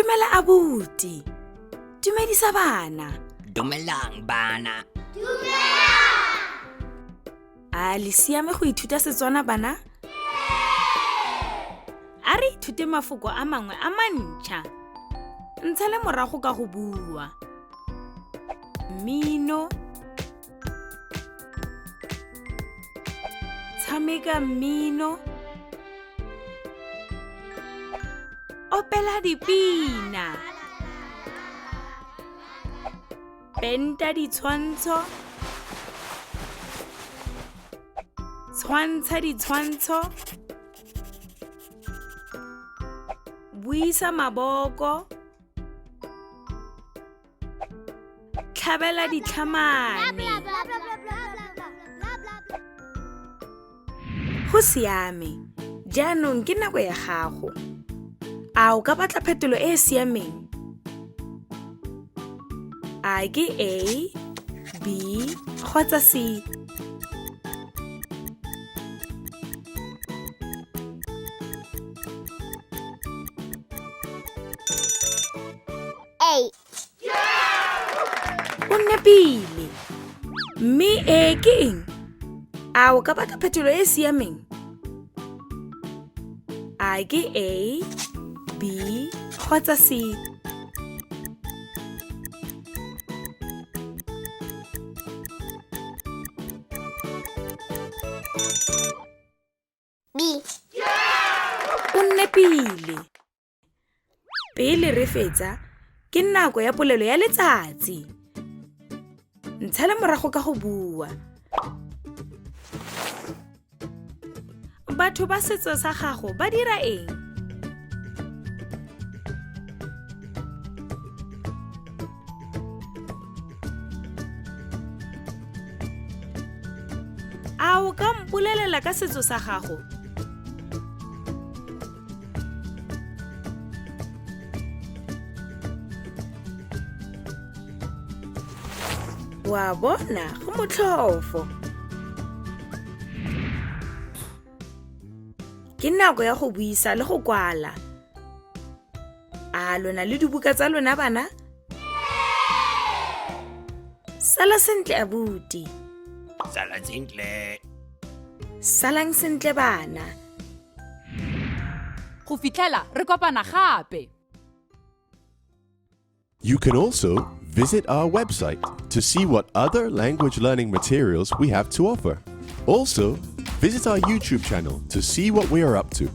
Dumela abuti. Dumedisa bana. Dumelang bana. A le siame go ithuta Setswana bana? A re ithute mafoko a mangwe a mantšha. Ntshele morago ka go bua. Mmino. Tshameka mmino. Opela dipina. Penta ditshwantsho. Tshwantsha ditshwantsho. Buisa maboko. Tlhabela ditlhamane. Go siame. Jaanong ke nako ya gago. A o ka batla phetolo e e siameng? A ke A, B, kgotsa C? A. O nepile. Mme A ke eng? A o ka batla phetolo e e siameng? A ke A, B, kgotsa C? B. O nepile. Pele re fetsa, ke nako ya polelo ya letsatsi. Ntshele morago ka go bua. Batho ba setso sa gago ba dira eng? A o ka mpolelela ka setso sa gago? Wa bona go motlhofo. Ke nako ya go buisa le go kwala. A lona le dibuka tsa lona bana? Sala sentle abuti. Sala sentle. Salang sentle bana. Go fitlhela re kopana gape. You can also visit our website to see what other language learning materials we have to offer. Also, visit our YouTube channel to see what we are up to.